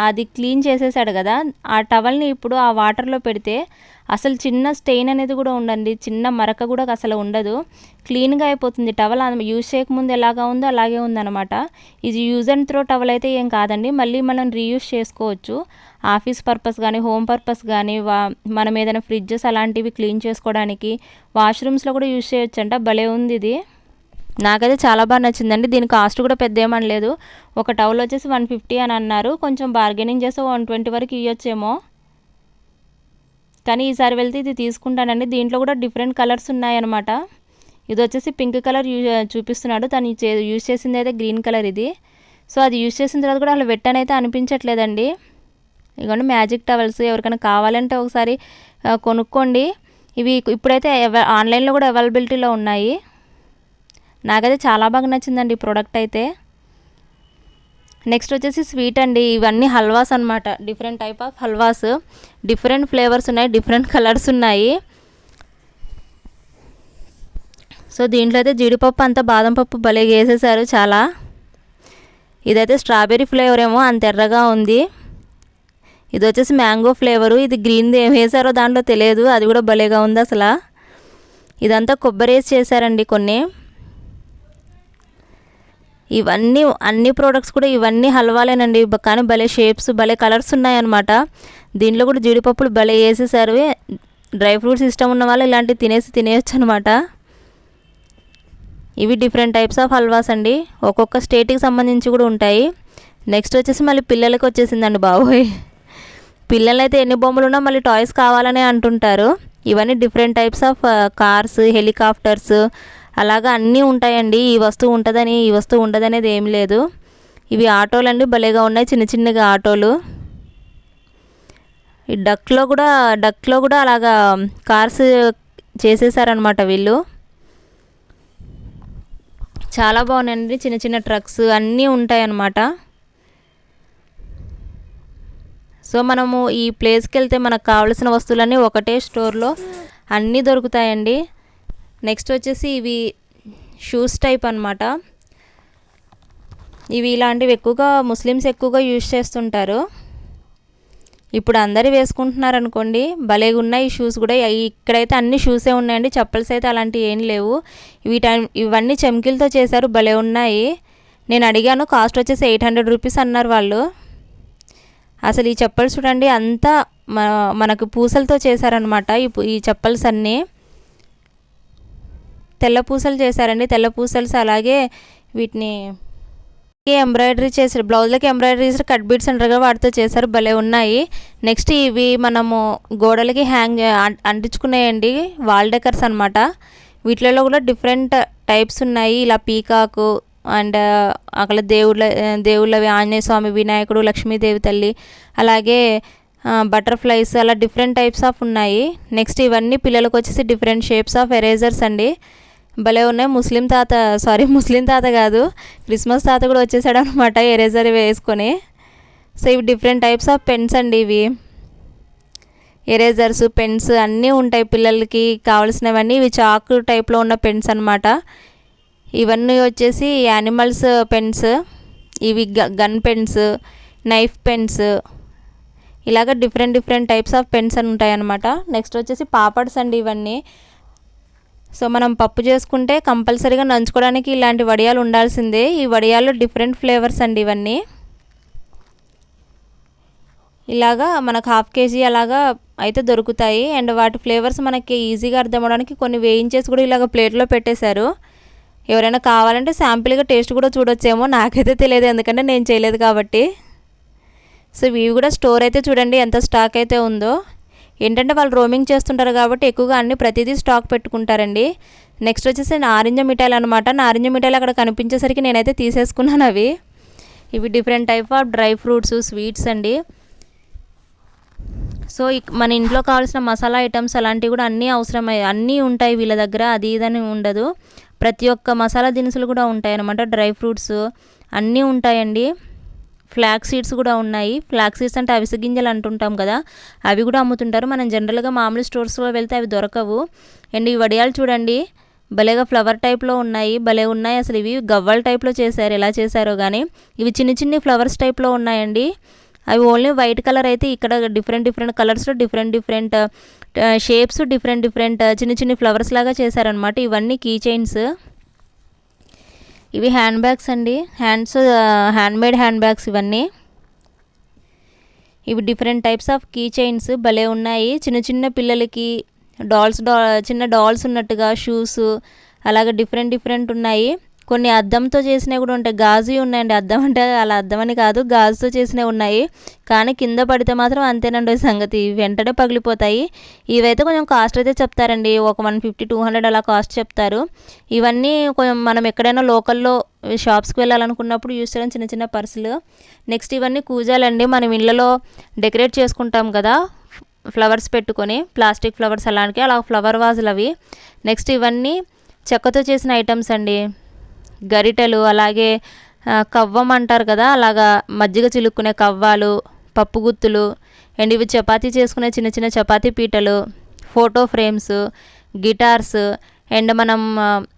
అది క్లీన్ చేసేసాడు కదా, ఆ టవల్ని ఇప్పుడు ఆ వాటర్లో పెడితే అసలు చిన్న స్టెయిన్ అనేది కూడా ఉండండి, చిన్న మరక కూడా అసలు ఉండదు, క్లీన్గా అయిపోతుంది. టవల్ యూజ్ చేయకముందు ఎలాగా ఉందో అలాగే ఉందన్నమాట. ఇది యూజ్ అండ్ త్రో టవల్ అయితే ఏం కాదండి, మళ్ళీ మనం రీయూజ్ చేసుకోవచ్చు. ఆఫీస్ పర్పస్ కానీ హోమ్ పర్పస్ కానీ మనం ఏదైనా ఫ్రిడ్జెస్ అలాంటివి క్లీన్ చేసుకోవడానికి వాష్రూమ్స్లో కూడా యూజ్ చేయొచ్చంట. భలే ఉంది ఇది, నాకైతే చాలా బాగా నచ్చిందండి. దీని కాస్ట్ కూడా పెద్ద ఏమనలేదు. ఒక టవల్ వచ్చేసి 150 అని అన్నారు, కొంచెం బార్గెనింగ్ చేస్తే 120 వరకు ఇవ్వచ్చేమో. కానీ ఈసారి వెళ్తే ఇది తీసుకుంటానండి. దీంట్లో కూడా డిఫరెంట్ కలర్స్ ఉన్నాయన్నమాట. ఇది వచ్చేసి పింక్ కలర్ చూపిస్తున్నాడు, తను యూజ్ చేసింది అయితే గ్రీన్ కలర్ ఇది. సో అది యూజ్ చేసిన తర్వాత కూడా అలా వెట్టనైతే అనిపించట్లేదండి. ఇదిగోండి మ్యాజిక్ టవల్స్, ఎవరికైనా కావాలంటే ఒకసారి కొనుక్కోండి. ఇవి ఇప్పుడైతే ఆన్లైన్లో కూడా అవైలబిలిటీలో ఉన్నాయి. నాకైతే చాలా బాగా నచ్చిందండి ఈ ప్రోడక్ట్ అయితే. నెక్స్ట్ వచ్చేసి స్వీట్ అండి. ఇవన్నీ హల్వాస్ అనమాట, different type of halwas, different flavours ఉన్నాయి, డిఫరెంట్ కలర్స్ ఉన్నాయి. సో దీంట్లో అయితే జీడిపప్పు అంతా బాదం పప్పు భలే వేసేసారు చాలా. ఇదైతే స్ట్రాబెర్రీ ఫ్లేవర్ ఏమో, అంత ఎర్రగా ఉంది. ఇది వచ్చేసి మ్యాంగో ఫ్లేవరు, ఇది గ్రీన్ది ఏం వేసారో దాంట్లో తెలియదు, అది కూడా భలేగా ఉంది అసలు. ఇదంతా కొబ్బరి వేసి చేశారండి కొన్ని. ఇవన్నీ అన్ని ప్రోడక్ట్స్ కూడా ఇవన్నీ హల్వాలేనండి, కానీ భలే షేప్స్ భలే కలర్స్ ఉన్నాయన్నమాట. దీంట్లో కూడా జీడిపప్పులు భలే వేసేసారు. డ్రై ఫ్రూట్స్ ఇష్టం ఉన్న వాళ్ళు ఇలాంటివి తినేయచ్చు అనమాట. ఇవి డిఫరెంట్ టైప్స్ ఆఫ్ హల్వాస్ అండి, ఒక్కొక్క స్టేట్కి సంబంధించి కూడా ఉంటాయి. నెక్స్ట్ వచ్చేసి మళ్ళీ పిల్లలకి వచ్చేసిందండి బాబోయ్. పిల్లలు అయితే ఎన్ని బొమ్మలు ఉన్నా మళ్ళీ టాయ్స్ కావాలనే అంటుంటారు. ఇవన్నీ different types of cars, helicopters అలాగా అన్నీ ఉంటాయండి. ఈ వస్తువు ఉంటుందని ఈ వస్తువు ఉండదనేది ఏం లేదు. ఇవి ఆటోలు అండి, భలేగా ఉన్నాయి, చిన్న చిన్నగా ఆటోలు. ఈ డక్లో కూడా అలాగా కార్స్ చేసేసారనమాట వీళ్ళు. చాలా బాగున్నాయండి, చిన్న చిన్న ట్రక్స్ అన్నీ ఉంటాయన్నమాట. సో మనము ఈ ప్లేస్కి వెళ్తే మనకు కావాల్సిన వస్తువులన్నీ ఒకటే స్టోర్లో అన్నీ దొరుకుతాయండి. నెక్స్ట్ వచ్చేసి ఇవి షూస్ టైప్ అనమాట. ఇవి ఇలాంటివి ఎక్కువగా ముస్లిమ్స్ ఎక్కువగా యూజ్ చేస్తుంటారు. ఇప్పుడు అందరూ వేసుకుంటున్నారు అనుకోండి, భలేగా ఉన్నాయి ఈ షూస్ కూడా. ఇక్కడైతే అన్ని షూసే ఉన్నాయండి, చెప్పల్స్ అయితే అలాంటివి ఏం లేవు. ఇవన్నీ చెమ్కిలతో చేశారు, భలే ఉన్నాయి. నేను అడిగాను, కాస్ట్ వచ్చేసి 800 రూపీస్ అన్నారు వాళ్ళు. అసలు ఈ చెప్పల్స్ చూడండి, అంతా మనకు పూసలతో చేశారనమాట. ఈ చెప్పల్స్ అన్నీ తెల్ల పూసలు చేశారండి, తెల్ల పూసల్స్. అలాగే వీటిని ఎంబ్రాయిడరీ చేశారు, బ్లౌజ్లకి ఎంబ్రాయిడరీ చేశారు, కట్ బీడ్స్ అంటారు కదా వాటితో చేశారు, భలే ఉన్నాయి. నెక్స్ట్ ఇవి మనము గోడలకి అంటించుకునేయండి, వాల్ డెకర్స్ అనమాట. వీటిలలో కూడా డిఫరెంట్ టైప్స్ ఉన్నాయి. ఇలా పీకాకు అండ్ అక్కడ దేవుళ్ళవి ఆంజనేయ స్వామి, వినాయకుడు, లక్ష్మీదేవి తల్లి, అలాగే బటర్ఫ్లైస్, అలా డిఫరెంట్ టైప్స్ ఆఫ్ ఉన్నాయి. నెక్స్ట్ ఇవన్నీ పిల్లలకు వచ్చేసి డిఫరెంట్ షేప్స్ ఆఫ్ ఎరేజర్స్ అండి, భలే ఉన్నాయి. ముస్లిం తాత కాదు, క్రిస్మస్ తాత కూడా వచ్చేసాడు అనమాట ఎరేజర్ వేసుకొని. సో ఇవి డిఫరెంట్ టైప్స్ ఆఫ్ పెన్స్ అండి, ఇవి ఎరేజర్స్, పెన్స్ అన్నీ ఉంటాయి పిల్లలకి కావాల్సినవన్నీ. ఇవి చాక్ టైప్లో ఉన్న పెన్స్ అనమాట. ఇవన్నీ వచ్చేసి యానిమల్స్ పెన్స్, ఇవి గన్ పెన్స్, నైఫ్ పెన్స్, ఇలాగ డిఫరెంట్ టైప్స్ ఆఫ్ పెన్స్ అని ఉంటాయన్నమాట. నెక్స్ట్ వచ్చేసి పాపడ్స్ అండి ఇవన్నీ. సో మనం పప్పు చేసుకుంటే కంపల్సరీగా నంచుకోవడానికి ఇలాంటి వడియాలు ఉండాల్సిందే. ఈ వడియాల్లో డిఫరెంట్ ఫ్లేవర్స్ అండి ఇవన్నీ. ఇలాగా మనకు 1/2 kg అలాగా అయితే దొరుకుతాయి. అండ్ వాటి ఫ్లేవర్స్ మనకి ఈజీగా అర్థం అవ్వడానికి కొన్ని వేయించేసి కూడా ఇలాగ ప్లేట్లో పెట్టేశారు. ఎవరైనా కావాలంటే శాంపిల్గా టేస్ట్ కూడా చూడొచ్చేమో, నాకైతే తెలియదు ఎందుకంటే నేను చేయలేదు కాబట్టి. సో ఇవి కూడా స్టోర్ అయితే చూడండి ఎంత స్టాక్ అయితే ఉందో. ఏంటంటే వాళ్ళు రోమింగ్ చేస్తుంటారు కాబట్టి ఎక్కువగా అన్ని ప్రతిదీ స్టాక్ పెట్టుకుంటారండి. నెక్స్ట్ వచ్చేసి నారింజ మిఠాయిలు అనమాట. నారింజ మిఠాయిలు అక్కడ కనిపించేసరికి నేనైతే తీసేసుకున్నాను అవి. ఇవి different type of dry fruits, sweets అండి. సో మన ఇంట్లో కావాల్సిన మసాలా ఐటమ్స్ అలాంటివి కూడా అన్నీ ఉంటాయి వీళ్ళ దగ్గర, అది ఇదని ఉండదు. ప్రతి ఒక్క మసాలా దినుసులు కూడా ఉంటాయి అన్నమాట. డ్రై ఫ్రూట్స్ అన్నీ ఉంటాయండి. ఫ్లాక్స్ సీడ్స్ కూడా ఉన్నాయి. ఫ్లాక్స్ సీడ్స్ అంటే అవిసె గింజలు అంటుంటాం కదా, అవి కూడా అమ్ముతుంటారు. మనం జనరల్గా మామూలు స్టోర్స్లో వెళ్తే అవి దొరకవు. అండ్ ఈ వడియాలు చూడండి భలేగా ఫ్లవర్ టైప్లో ఉన్నాయి, భలే ఉన్నాయి. అసలు ఇవి గవ్వల టైప్లో చేశారు, ఎలా చేశారో కానీ. ఇవి చిన్ని ఫ్లవర్స్ టైప్లో ఉన్నాయండి. అవి ఓన్లీ వైట్ కలర్ అయితే ఇక్కడ డిఫరెంట్ కలర్స్లో డిఫరెంట్ షేప్స్ డిఫరెంట్ చిన్న ఫ్లవర్స్ లాగా చేశారనమాట. ఇవన్నీ కీ చైన్స్. ఇవి హ్యాండ్ బ్యాగ్స్ అండి, హ్యాండ్మేడ్ హ్యాండ్ బ్యాగ్స్ ఇవన్నీ. ఇవి different types of key chains భలే ఉన్నాయి. చిన్న పిల్లలకి చిన్న డాల్స్ ఉన్నట్టుగా షూస్ అలాగే డిఫరెంట్ ఉన్నాయి. కొన్ని అద్దంతో చేసినవి కూడా ఉంటాయి, గాజు ఉన్నాయండి. అద్దం అంటే అలా అద్దం అని కాదు, గాజుతో చేసినవి ఉన్నాయి. కానీ కింద పడితే మాత్రం అంతేనండి సంగతి, వెంటనే పగిలిపోతాయి. ఇవైతే కొంచెం కాస్ట్ అయితే చెప్తారండి, ఒక 150-200 అలా కాస్ట్ చెప్తారు. ఇవన్నీ కొంచెం మనం ఎక్కడైనా లోకల్లో షాప్స్కి వెళ్ళాలనుకున్నప్పుడు యూస్ చేయడం చిన్న పర్సులు. నెక్స్ట్ ఇవన్నీ కూజాలండి, మనం ఇళ్ళలో డెకరేట్ చేసుకుంటాం కదా ఫ్లవర్స్ పెట్టుకొని, ప్లాస్టిక్ ఫ్లవర్స్ అలాంటివి, అలా ఫ్లవర్ వాజులు అవి. నెక్స్ట్ ఇవన్నీ చెక్కతో చేసిన ఐటమ్స్ అండి, గరిటెలు అలాగే కవ్వం అంటారు కదా, అలాగా మజ్జిగ చిలుక్కునే కవ్వాలు, పప్పు గుత్తులు అండ్ ఇవి చపాతీ చేసుకునే చిన్న చపాతీ పీటలు, ఫోటో ఫ్రేమ్స్, గిటార్స్ అండ్ మనం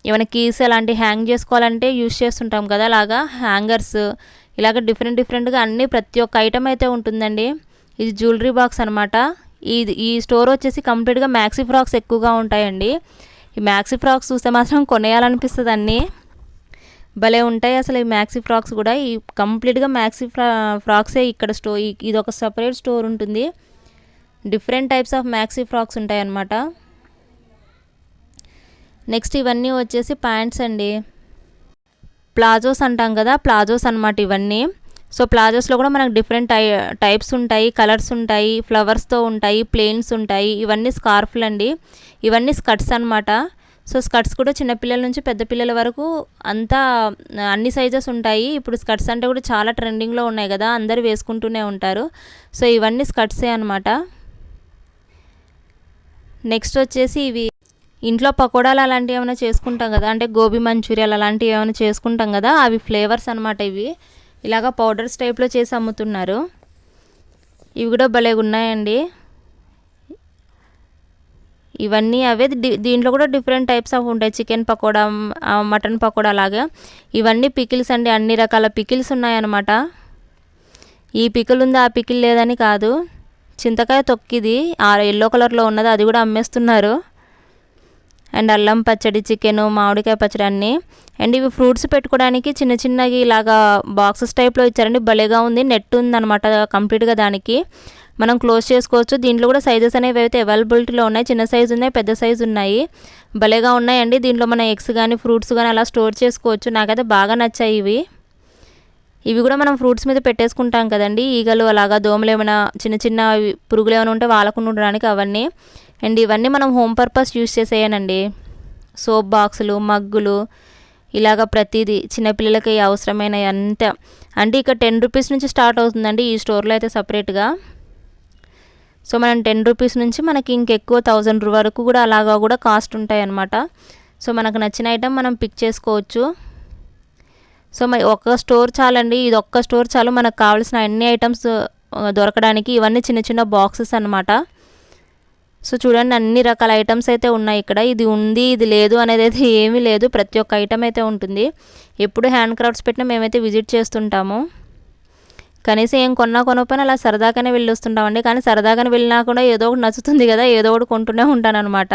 ఏమైనా కీస్ అలాంటి హ్యాంగ్ చేసుకోవాలంటే యూస్ చేస్తుంటాం కదా, అలాగా హ్యాంగర్స్, ఇలాగ డిఫరెంట్గా అన్నీ ప్రతి ఒక్క ఐటమ్ అయితే ఉంటుందండి. ఇది జ్యువెలరీ బాక్స్ అనమాట. ఈ స్టోర్ వచ్చేసి కంప్లీట్గా మ్యాక్సీ ఫ్రాక్స్ ఎక్కువగా ఉంటాయండి. ఈ మ్యాక్సీ ఫ్రాక్స్ చూస్తే మాత్రం కొనేయాలనిపిస్తుంది, అన్నీ భలే ఉంటాయి అసలు ఈ మ్యాక్సీ ఫ్రాక్స్ కూడా. ఈ కంప్లీట్గా మ్యాక్సీ ఫ్రాక్సే ఇక్కడ ఇది ఒక సపరేట్ స్టోర్ ఉంటుంది. Different types of maxi frocks ఉంటాయి అన్నమాట. నెక్స్ట్ ఇవన్నీ వచ్చేసి ప్యాంట్స్ అండి, ప్లాజోస్ అంటాం కదా, ప్లాజోస్ అనమాట ఇవన్నీ. సో ప్లాజోస్లో కూడా మనకు డిఫరెంట్ టైప్స్ ఉంటాయి, కలర్స్ ఉంటాయి, ఫ్లవర్స్తో ఉంటాయి, ప్లెయిన్స్ ఉంటాయి. ఇవన్నీ స్కార్ఫ్లు అండి, ఇవన్నీ స్కర్ట్స్ అనమాట. సో స్కర్ట్స్ కూడా చిన్నపిల్లల నుంచి పెద్ద పిల్లల వరకు అంతా అన్ని సైజెస్ ఉంటాయి. ఇప్పుడు స్కర్ట్స్ అంటే కూడా చాలా ట్రెండింగ్లో ఉన్నాయి కదా, అందరూ వేసుకుంటూనే ఉంటారు. సో ఇవన్నీ స్కర్ట్సే అనమాట. నెక్స్ట్ వచ్చేసి ఇవి ఇంట్లో పకోడాలు అలాంటివి ఏమైనా చేసుకుంటాం కదా, అంటే గోబీ మంచూరియాలు అలాంటివి ఏమైనా చేసుకుంటాం కదా, అవి ఫ్లేవర్స్ అనమాట. ఇవి ఇలాగ పౌడర్స్ టైప్లో చేసి అమ్ముతున్నారు. ఇవి కూడా భలేగా ఉన్నాయండి. ఇవన్నీ అవే దీంట్లో కూడా డిఫరెంట్ టైప్స్ ఆఫ్ ఉంటాయి, చికెన్ పకోడా, మటన్ పకోడా అలాగా. ఇవన్నీ పికిల్స్ అండి, అన్ని రకాల పికిల్స్ ఉన్నాయన్నమాట. ఈ పికిల్ ఉంది ఆ పికిల్ లేదని కాదు, చింతకాయ తొక్కిది ఎల్లో కలర్లో ఉన్నది అది కూడా అమ్మేస్తున్నారు. అండ్ అల్లం పచ్చడి, చికెను, మామిడికాయ పచ్చడి అన్నీ. అండ్ ఇవి ఫ్రూట్స్ పెట్టుకోవడానికి చిన్నగా ఇలాగా బాక్సెస్ టైప్లో ఇచ్చారండి, భలేగా ఉంది. నెట్ ఉందన్నమాట కంప్లీట్గా, దానికి మనం క్లోజ్ చేసుకోవచ్చు. దీంట్లో కూడా సైజెస్ అనేవి అయితే అవైలబిలిటీలో ఉన్నాయి, చిన్న సైజు ఉన్నాయి, పెద్ద సైజు ఉన్నాయి. భలేగా ఉన్నాయండి. దీంట్లో మన ఎగ్స్ కానీ ఫ్రూట్స్ కానీ అలా స్టోర్ చేసుకోవచ్చు. నాకైతే బాగా నచ్చాయి ఇవి కూడా మనం ఫ్రూట్స్ మీద పెట్టేసుకుంటాం కదండి, ఈగలు అలాగా దోమలు ఏమైనా చిన్న పురుగులు ఏమైనా ఉంటే వాళ్ళకుండా ఉండడానికి అవన్నీ. అండ్ ఇవన్నీ మనం హోమ్ పర్పస్ యూస్ చేసేయనండి, సోప్ బాక్సులు, మగ్గులు, ఇలాగ ప్రతిదీ చిన్నపిల్లలకి అవసరమైన అంత. అంటే ఇక్కడ 10 రూపీస్ నుంచి స్టార్ట్ అవుతుందండి ఈ స్టోర్లో అయితే సపరేట్గా. సో మనం 10 రూపీస్ నుంచి మనకి ఇంకెక్కువ 1000 వరకు కూడా అలాగా కూడా కాస్ట్ ఉంటాయి అన్నమాట. సో మనకు నచ్చిన ఐటమ్ మనం పిక్ చేసుకోవచ్చు. సో ఒక్క స్టోర్ చాలండి, ఇది ఒక్క స్టోర్ చాలు మనకు కావాల్సిన అన్ని ఐటమ్స్ దొరకడానికి. ఇవన్నీ చిన్న బాక్సెస్ అన్నమాట. సో చూడండి అన్ని రకాల ఐటమ్స్ అయితే ఉన్నాయి ఇక్కడ. ఇది ఉంది ఇది లేదు అనేది అయితే ఏమీ లేదు, ప్రతి ఒక్క ఐటమ్ అయితే ఉంటుంది. ఎప్పుడు హ్యాండ్ క్రాఫ్ట్స్ పెట్టినా మేమైతే విజిట్ చేస్తుంటాము. కనీసం ఏం కొనకపోయినా అలా సరదాగానే వెళ్ళి వస్తుంటామండి. కానీ సరదాగానే వెళ్ళినా కూడా ఏదో ఒకటి నచ్చుతుంది కదా, ఏదో ఒకటి కొంటూనే ఉంటాను అనమాట.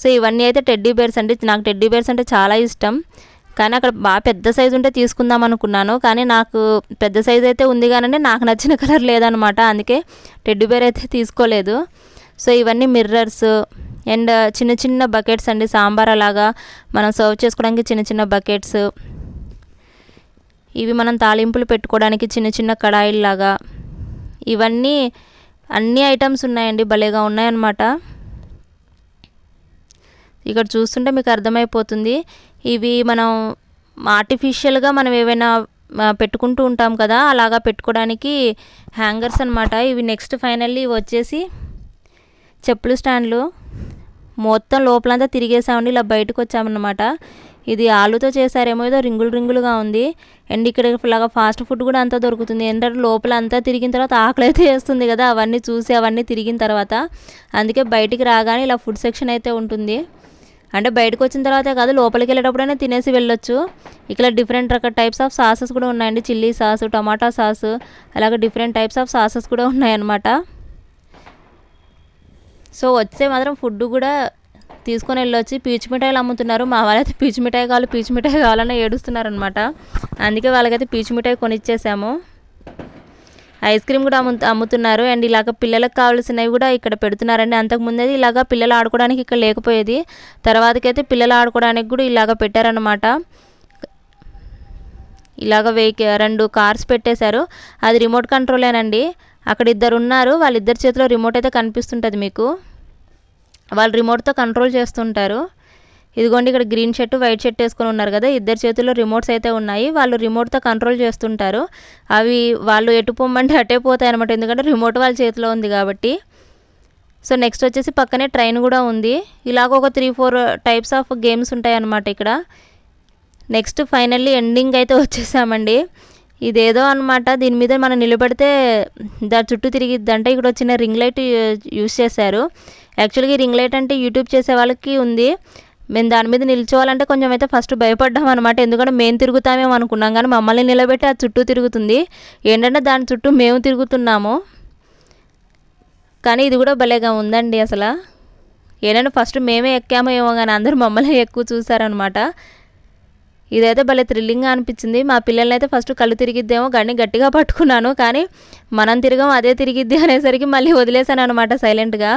సో ఇవన్నీ అయితే టెడ్డీ బేర్స్ అండి, నాకు టెడ్డీ బేర్స్ అంటే చాలా ఇష్టం. కానీ అక్కడ బాగా పెద్ద సైజు ఉంటే తీసుకుందాం అనుకున్నాను, కానీ నాకు పెద్ద సైజు అయితే ఉంది కానీ నాకు నచ్చిన కలర్ లేదనమాట, అందుకే టెడ్డీ బేర్ అయితే తీసుకోలేదు. సో ఇవన్నీ మిర్రర్స్ అండ్ చిన్న బకెట్స్ అండి, సాంబార్ అలాగా మనం సర్వ్ చేసుకోవడానికి చిన్న బకెట్స్. ఇవి మనం తాలింపులు పెట్టుకోవడానికి చిన్న కడాయిల్లాగా. ఇవన్నీ అన్ని ఐటమ్స్ ఉన్నాయండి, భలేగా ఉన్నాయన్నమాట. ఇక్కడ చూస్తుంటే మీకు అర్థమైపోతుంది. ఇవి మనం ఆర్టిఫిషియల్గా మనం ఏవైనా పెట్టుకుంటూ ఉంటాం కదా, అలాగా పెట్టుకోవడానికి హ్యాంగర్స్ అనమాట ఇవి. నెక్స్ట్ ఫైనల్లీ ఇవి వచ్చేసి చెప్పులు స్టాండ్లు. మొత్తం లోపలంతా తిరిగేసామండి, ఇలా బయటకు వచ్చామన్నమాట. ఇది ఆలుతో చేశారేమో, ఏదో రింగులుగా ఉంది. అండ్ ఇక్కడ ఇలాగా ఫాస్ట్ ఫుడ్ కూడా అంతా దొరుకుతుంది. ఏంటంటే లోపల అంతా తిరిగిన తర్వాత ఆకలి అయితే వేస్తుంది కదా, అవన్నీ చూసి అవన్నీ తిరిగిన తర్వాత. అందుకే బయటికి రాగానే ఇలా ఫుడ్ సెక్షన్ అయితే ఉంటుంది. అంటే బయటకు వచ్చిన తర్వాతే కాదు, లోపలికి వెళ్ళేటప్పుడైనా తినేసి వెళ్ళొచ్చు. ఇక్కడ డిఫరెంట్ రకాల టైప్స్ ఆఫ్ సాసెస్ కూడా ఉన్నాయండి. చిల్లీ సాస్, టమాటా సాస్, అలాగే డిఫరెంట్ టైప్స్ ఆఫ్ సాసెస్ కూడా ఉన్నాయన్నమాట. సో వస్తే మాత్రం ఫుడ్ కూడా తీసుకొని వెళ్ళొచ్చి పీచు మిఠాయిలు అమ్ముతున్నారు. మా వాళ్ళైతే పీచు మిఠాయి కావాలని ఏడుస్తున్నారనమాట. అందుకే వాళ్ళకైతే పీచు మిఠాయి కొనిచ్చేసాము. ఐస్ క్రీమ్ కూడా అమ్ముతున్నారు. అండ్ ఇలాగ పిల్లలకు కావాల్సినవి కూడా ఇక్కడ పెడుతున్నారండి. అంతకుముందు ఇలాగ పిల్లలు ఆడుకోవడానికి ఇక్కడ లేకపోయేది, తర్వాతకైతే పిల్లలు ఆడుకోవడానికి కూడా ఇలాగ పెట్టారనమాట. ఇలాగ 2 కార్స్ పెట్టేశారు. అది రిమోట్ కంట్రోలేనండి. అక్కడ 2 ఉన్నారు, వాళ్ళిద్దరి చేతిలో రిమోట్ అయితే కనిపిస్తుంటుంది మీకు. వాళ్ళు రిమోట్తో కంట్రోల్ చేస్తుంటారు. ఇదిగోండి ఇక్కడ గ్రీన్ షర్ట్ వైట్ షర్ట్ వేసుకొని ఉన్నారు కదా, ఇద్దరు చేతుల్లో రిమోట్స్ అయితే ఉన్నాయి. వాళ్ళు రిమోట్తో కంట్రోల్ చేస్తుంటారు. అవి వాళ్ళు ఎటు పొమ్మంటే అటే పోతాయి అనమాట, ఎందుకంటే రిమోట్ వాళ్ళ చేతిలో ఉంది కాబట్టి. సో నెక్స్ట్ వచ్చేసి పక్కనే ట్రైన్ కూడా ఉంది. ఇలాగ ఒక 3-4 టైప్స్ ఆఫ్ గేమ్స్ ఉంటాయి అన్నమాట ఇక్కడ. నెక్స్ట్ ఫైనల్లీ ఎండింగ్ అయితే వచ్చేసామండి. ఇదేదో అనమాట, దీని మీద మనం నిలబడితే దాని చుట్టూ తిరిగిద్దంటే ఇక్కడ వచ్చిన రింగ్ లైట్ యూస్ చేశారు. యాక్చువల్గా ఈ రింగ్ లైట్ అంటే యూట్యూబ్ చేసే వాళ్ళకి ఉంది. మేము దాని మీద నిల్చోవాలంటే కొంచెం అయితే ఫస్ట్ భయపడ్డాం అనమాట, ఎందుకంటే మేము తిరుగుతామేమో అనుకున్నాం, కానీ మమ్మల్ని నిలబెట్టి అది చుట్టూ తిరుగుతుంది. ఏంటంటే దాని చుట్టూ మేము తిరుగుతున్నాము. కానీ ఇది కూడా భలేగా ఉందండి అసలు. ఏంటంటే ఫస్ట్ మేమే ఎక్కామో ఏమో, కానీ అందరూ మమ్మల్ని ఎక్కువ చూసారనమాట. ఇదైతే భలే థ్రిల్లింగ్గా అనిపించింది. మా పిల్లల్ని అయితే ఫస్ట్ కళ్ళు తిరిగిద్దేమో కానీ గట్టిగా పట్టుకున్నాను, కానీ మనం తిరగం అదే తిరిగిద్ది అనేసరికి మళ్ళీ వదిలేసాను అనమాట సైలెంట్గా.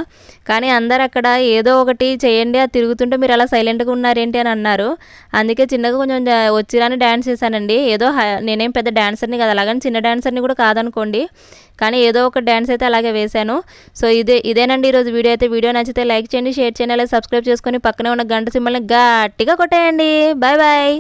కానీ అందరు అక్కడ ఏదో ఒకటి చేయండి, అది తిరుగుతుంటే మీరు అలా సైలెంట్గా ఉన్నారేంటి అని అన్నారు. అందుకే చిన్నగా కొంచెం వచ్చిరాని డ్యాన్స్ చేశానండి. ఏదో నేనేం పెద్ద డ్యాన్సర్ని కదా, అలాగని చిన్న డ్యాన్సర్ని కూడా కాదనుకోండి, కానీ ఏదో ఒక డ్యాన్స్ అయితే అలాగే వేశాను. సో ఇదేనండి ఈరోజు వీడియో అయితే. వీడియో నచ్చితే లైక్ చేయండి, షేర్ చేయండి, అలాగే సబ్స్క్రైబ్ చేసుకొని పక్కనే ఉన్న గంట సింబల్ని గట్టిగా కొట్టేయండి. Bye bye.